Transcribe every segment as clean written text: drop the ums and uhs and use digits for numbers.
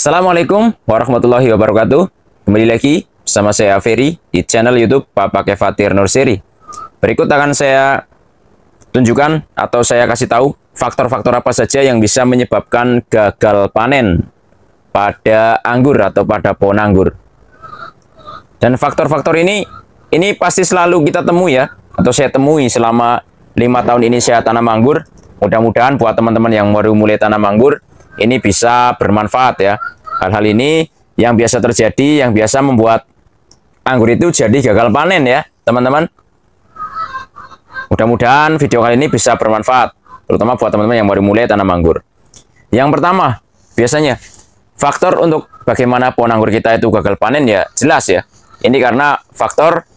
Assalamualaikum warahmatullahi wabarakatuh. Kembali lagi bersama saya Ferry di channel YouTube Papa Kefatir Nurseri. Berikut akan saya tunjukkan atau saya kasih tahu faktor-faktor apa saja yang bisa menyebabkan gagal panen pada anggur atau pada pohon anggur. Dan faktor-faktor ini pasti selalu kita temui ya, atau saya temui selama 5 tahun ini saya tanam anggur. Mudah-mudahan buat teman-teman yang baru mulai tanam anggur ini bisa bermanfaat ya. Hal-hal ini yang biasa terjadi, yang biasa membuat anggur itu jadi gagal panen ya, teman-teman. Mudah-mudahan video kali ini bisa bermanfaat, terutama buat teman-teman yang baru mulai tanam anggur. Yang pertama, biasanya faktor untuk bagaimana pohon anggur kita itu gagal panen ya jelas ya. Ini karena faktor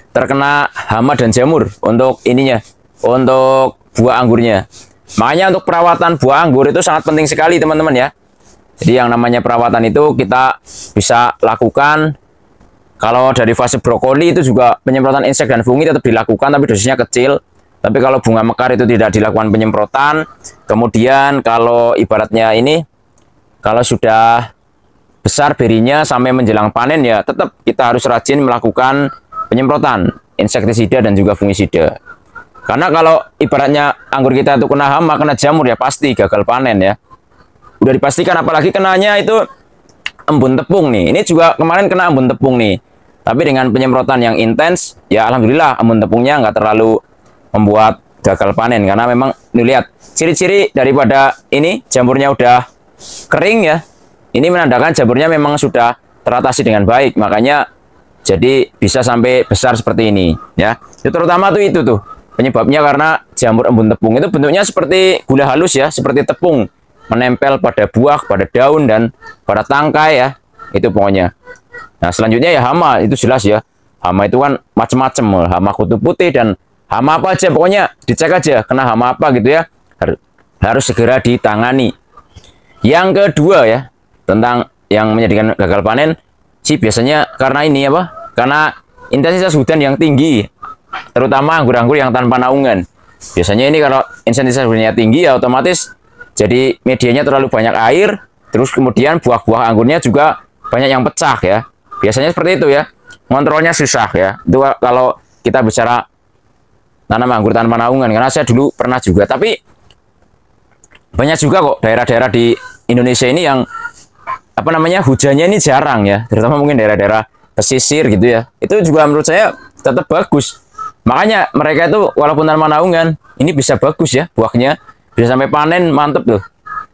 terkena hama dan jamur untuk ininya, untuk buah anggurnya. Makanya untuk perawatan buah anggur itu sangat penting sekali teman-teman ya. Jadi yang namanya perawatan itu kita bisa lakukan. Kalau dari fase brokoli itu juga penyemprotan insek dan fungi tetap dilakukan, tapi dosisnya kecil. Tapi kalau bunga mekar itu tidak dilakukan penyemprotan. Kemudian kalau ibaratnya ini, kalau sudah besar berinya sampai menjelang panen ya tetap kita harus rajin melakukan penyemprotan insektisida dan juga fungisida. Karena kalau ibaratnya anggur kita itu kena hama, kena jamur ya pasti gagal panen ya. Udah dipastikan, apalagi kenanya itu embun tepung nih. Ini juga kemarin kena embun tepung nih. Tapi dengan penyemprotan yang intens, ya alhamdulillah embun tepungnya nggak terlalu membuat gagal panen. Karena memang nih lihat ciri-ciri daripada ini jamurnya udah kering ya. Ini menandakan jamurnya memang sudah teratasi dengan baik. Makanya jadi bisa sampai besar seperti ini ya. Itu terutama itu tuh. Penyebabnya karena jamur embun tepung itu bentuknya seperti gula halus ya, seperti tepung, menempel pada buah, pada daun, dan pada tangkai ya, itu pokoknya. Nah selanjutnya ya hama, itu jelas ya, hama itu kan macam-macam, hama kutu putih dan hama apa aja, pokoknya dicek aja kena hama apa gitu ya, harus segera ditangani. Yang kedua ya, tentang yang menjadikan gagal panen sih biasanya karena ini apa, karena intensitas hujan yang tinggi, terutama anggur-anggur yang tanpa naungan. Biasanya ini kalau intensitas hujannya tinggi ya otomatis jadi medianya terlalu banyak air, terus kemudian buah-buah anggurnya juga banyak yang pecah ya. Biasanya seperti itu ya. Kontrolnya susah ya. Itu kalau kita bicara tanam anggur tanpa naungan, karena saya dulu pernah juga. Tapi banyak juga kok daerah-daerah di Indonesia ini yang apa namanya hujannya ini jarang ya, terutama mungkin daerah-daerah pesisir gitu ya. Itu juga menurut saya tetap bagus. Makanya mereka itu walaupun tanpa naungan ini bisa bagus ya, buahnya bisa sampai panen mantep tuh.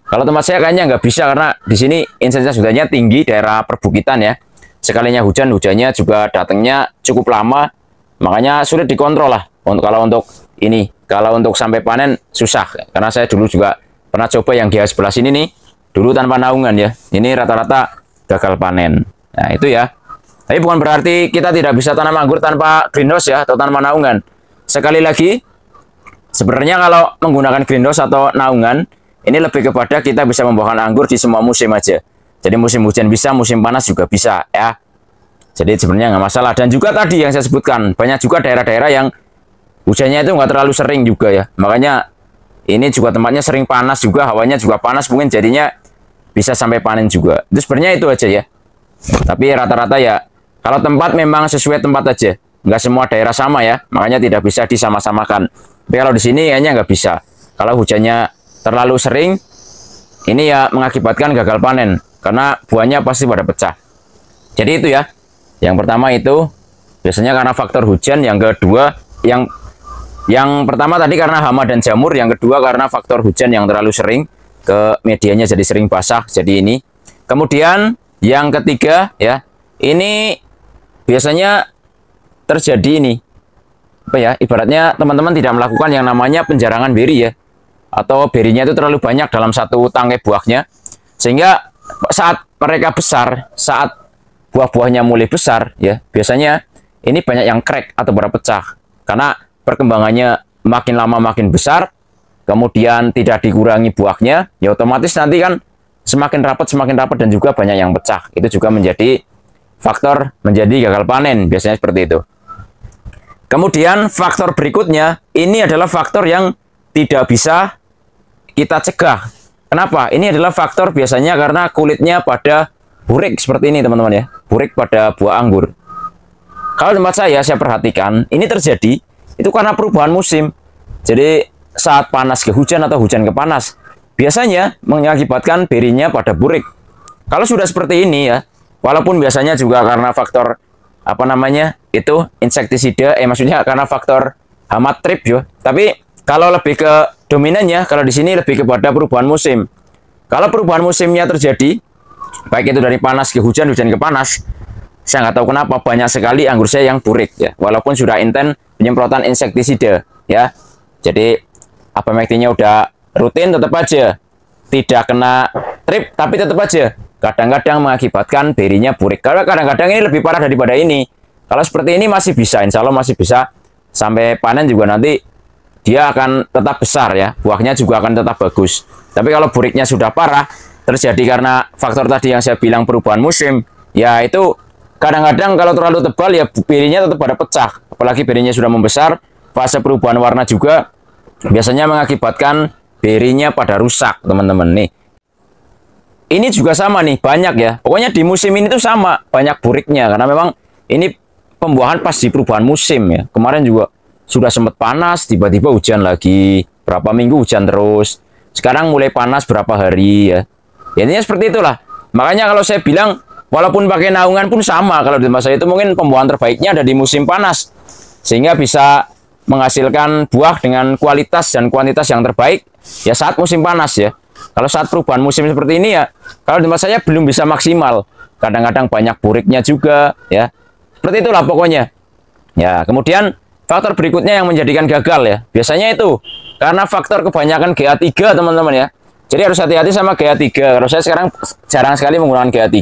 Kalau tempat saya kayaknya nggak bisa karena di sini intensitas hujannya tinggi, daerah perbukitan ya. Sekalinya hujannya juga datangnya cukup lama, makanya sulit dikontrol lah. Kalau untuk ini, kalau untuk sampai panen susah. Karena saya dulu juga pernah coba yang di sebelah sini nih, dulu tanpa naungan ya. Ini rata-rata gagal panen. Nah itu ya. Tapi bukan berarti kita tidak bisa tanam anggur tanpa greenhouse ya, atau tanpa naungan. Sekali lagi, sebenarnya kalau menggunakan greenhouse atau naungan, ini lebih kepada kita bisa membuahkan anggur di semua musim aja. Jadi musim hujan bisa, musim panas juga bisa ya. Jadi sebenarnya nggak masalah. Dan juga tadi yang saya sebutkan, banyak juga daerah-daerah yang hujannya itu nggak terlalu sering juga ya. Makanya ini juga tempatnya sering panas juga, hawanya juga panas, mungkin jadinya bisa sampai panen juga. Itu sebenarnya itu aja ya. Tapi rata-rata ya, kalau tempat memang sesuai tempat aja, nggak semua daerah sama ya, makanya tidak bisa disama-samakan. Tapi kalau di sini kayaknya nggak bisa. Kalau hujannya terlalu sering, ini ya mengakibatkan gagal panen, karena buahnya pasti pada pecah. Jadi itu ya, yang pertama itu biasanya karena faktor hujan, yang kedua, yang pertama tadi karena hama dan jamur, yang kedua karena faktor hujan yang terlalu sering, ke medianya jadi sering basah, jadi ini. Kemudian yang ketiga ya, ini biasanya terjadi ini apa ya, ibaratnya teman-teman tidak melakukan yang namanya penjarangan beri ya, atau berinya itu terlalu banyak dalam satu tangkai buahnya, sehingga saat mereka besar, saat buah-buahnya mulai besar ya, biasanya ini banyak yang crack atau pada pecah karena perkembangannya makin lama makin besar, kemudian tidak dikurangi buahnya ya, otomatis nanti kan semakin rapat dan juga banyak yang pecah. Itu juga menjadi faktor menjadi gagal panen, biasanya seperti itu. Kemudian faktor berikutnya, ini adalah faktor yang tidak bisa kita cegah. Kenapa? Ini adalah faktor biasanya karena kulitnya pada burik seperti ini teman-teman ya. Burik pada buah anggur. Kalau tempat saya perhatikan, ini terjadi itu karena perubahan musim. Jadi saat panas ke hujan atau hujan ke panas, biasanya mengakibatkan berinya pada burik. Kalau sudah seperti ini ya, walaupun biasanya juga karena faktor apa namanya itu insektisida, maksudnya karena faktor hama trip ya. Tapi kalau lebih ke dominannya, kalau di sini lebih kepada perubahan musim. Kalau perubahan musimnya terjadi, baik itu dari panas ke hujan, hujan ke panas, saya nggak tahu kenapa banyak sekali anggur saya yang burik ya, walaupun sudah intens penyemprotan insektisida ya. Jadi abamectinnya udah rutin, tetap aja tidak kena trip, tapi tetap aja kadang-kadang mengakibatkan berinya burik. Karena kadang-kadang ini lebih parah daripada ini. Kalau seperti ini masih bisa, insya Allah masih bisa sampai panen juga nanti dia akan tetap besar ya, buahnya juga akan tetap bagus. Tapi kalau buriknya sudah parah, terjadi karena faktor tadi yang saya bilang perubahan musim, ya itu kadang-kadang kalau terlalu tebal ya birinya tetap pada pecah. Apalagi birinya sudah membesar, fase perubahan warna juga biasanya mengakibatkan berinya pada rusak, teman-teman nih. Ini juga sama nih, banyak ya. Pokoknya di musim ini tuh sama, banyak buriknya karena memang ini pembuahan pas di perubahan musim ya. Kemarin juga sudah sempat panas, tiba-tiba hujan lagi, berapa minggu hujan terus. Sekarang mulai panas berapa hari ya. Ya intinya seperti itulah. Makanya kalau saya bilang walaupun pakai naungan pun sama, kalau di tempat saya itu mungkin pembuahan terbaiknya ada di musim panas. Sehingga bisa menghasilkan buah dengan kualitas dan kuantitas yang terbaik ya saat musim panas ya. Kalau saat perubahan musim seperti ini ya, kalau di tempat saya belum bisa maksimal. Kadang-kadang banyak buriknya juga ya. Seperti itulah pokoknya. Ya, kemudian faktor berikutnya yang menjadikan gagal ya. Biasanya itu karena faktor kebanyakan GA3 teman-teman ya. Jadi harus hati-hati sama GA3. Kalau saya sekarang jarang sekali menggunakan GA3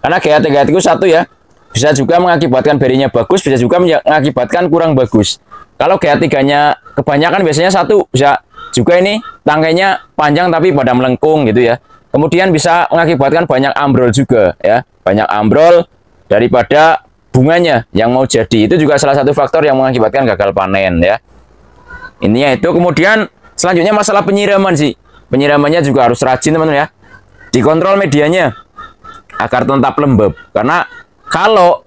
karena GA3 itu satu ya, bisa juga mengakibatkan berinya bagus, bisa juga mengakibatkan kurang bagus. Kalau GA3-nya kebanyakan biasanya satu, bisa juga ini tangkainya panjang tapi pada melengkung gitu ya. Kemudian bisa mengakibatkan banyak ambrol juga ya. Banyak ambrol daripada bunganya yang mau jadi. Itu juga salah satu faktor yang mengakibatkan gagal panen ya. Ininya itu. Kemudian selanjutnya masalah penyiraman sih. Penyiramannya juga harus rajin teman-teman ya. Dikontrol medianya agar tetap lembab. Karena kalau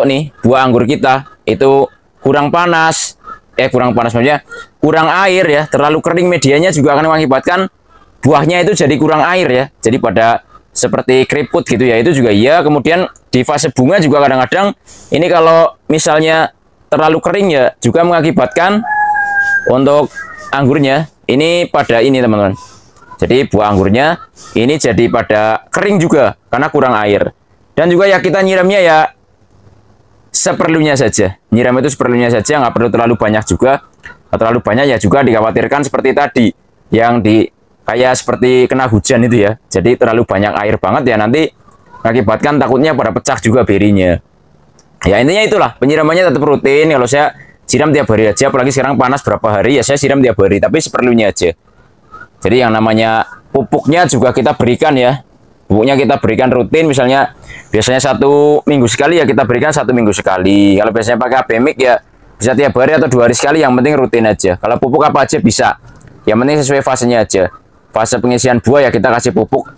nih buah anggur kita itu kurang panas, maksudnya kurang air ya, terlalu kering medianya juga akan mengakibatkan buahnya itu jadi kurang air ya, jadi pada seperti keriput gitu ya, itu juga iya. Kemudian di fase bunga juga kadang-kadang ini kalau misalnya terlalu kering ya juga mengakibatkan untuk anggurnya ini pada ini teman-teman, jadi buah anggurnya ini jadi pada kering juga karena kurang air. Dan juga ya kita nyiramnya ya seperlunya saja. Nyiram itu seperlunya saja, nggak perlu terlalu banyak juga. Terlalu banyak ya juga dikhawatirkan seperti tadi yang kayak seperti kena hujan itu ya. Jadi terlalu banyak air banget ya nanti mengakibatkan takutnya pada pecah juga berinya. Ya intinya itulah, penyiramannya tetap rutin. Kalau saya siram tiap hari aja, apalagi sekarang panas berapa hari ya saya siram tiap hari, tapi seperlunya aja. Jadi yang namanya pupuknya juga kita berikan ya. Pupuknya kita berikan rutin, misalnya biasanya 1 minggu sekali ya kita berikan 1 minggu sekali. Kalau biasanya pakai Abemic ya bisa tiap hari atau 2 hari sekali, yang penting rutin aja. Kalau pupuk apa aja bisa, yang penting sesuai fasenya aja. Fase pengisian buah ya kita kasih pupuk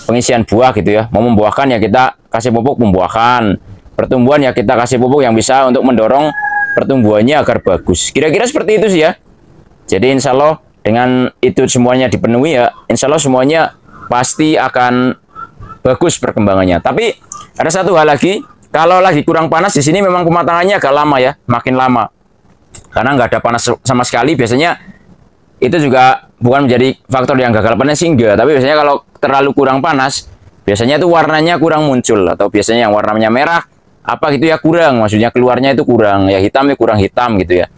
pengisian buah gitu ya. Mau membuahkan ya kita kasih pupuk membuahkan. Pertumbuhan ya kita kasih pupuk yang bisa untuk mendorong pertumbuhannya agar bagus. Kira-kira seperti itu sih ya. Jadi insya Allah dengan itu semuanya dipenuhi ya, insya Allah semuanya pasti akan bagus perkembangannya. Tapi ada satu hal lagi, kalau lagi kurang panas di sini memang pematangannya agak lama ya, makin lama. Karena nggak ada panas sama sekali, biasanya itu juga bukan menjadi faktor yang gagal panen sih enggak. Tapi biasanya kalau terlalu kurang panas, biasanya itu warnanya kurang muncul, atau biasanya yang warnanya merah apa gitu ya kurang, maksudnya keluarnya itu kurang, ya hitam ya kurang hitam gitu ya.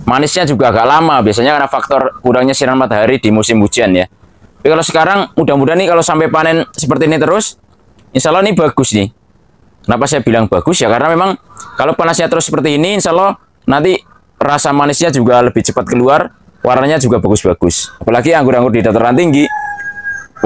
Manisnya juga agak lama, biasanya karena faktor kurangnya sinar matahari di musim hujan ya. Tapi kalau sekarang mudah-mudahan nih kalau sampai panen seperti ini terus, insya Allah ini bagus nih. Kenapa saya bilang bagus ya? Karena memang kalau panasnya terus seperti ini, insya Allah nanti rasa manisnya juga lebih cepat keluar, warnanya juga bagus-bagus. Apalagi anggur-anggur di dataran tinggi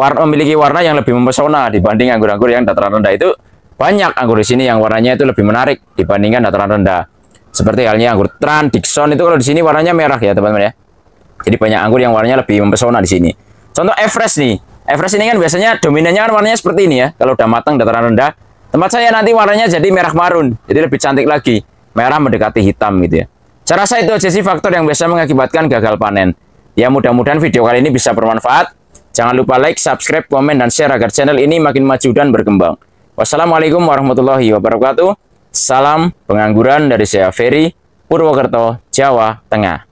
memiliki warna yang lebih mempesona dibanding anggur-anggur yang dataran rendah. Itu banyak anggur di sini yang warnanya itu lebih menarik dibandingkan dataran rendah. Seperti halnya anggur Tran, Dixon itu kalau di sini warnanya merah ya teman-teman ya. Jadi banyak anggur yang warnanya lebih mempesona di sini. Contoh Everest nih. Everest ini kan biasanya dominannya kan warnanya seperti ini ya. Kalau udah matang dataran rendah. Tempat saya nanti warnanya jadi merah marun. Jadi lebih cantik lagi. Merah mendekati hitam gitu ya. Saya rasa itu aja sih faktor yang biasa mengakibatkan gagal panen. Ya mudah-mudahan video kali ini bisa bermanfaat. Jangan lupa like, subscribe, komen, dan share agar channel ini makin maju dan berkembang. Wassalamualaikum warahmatullahi wabarakatuh. Salam pengangguran dari saya Ferry, Purwokerto, Jawa Tengah.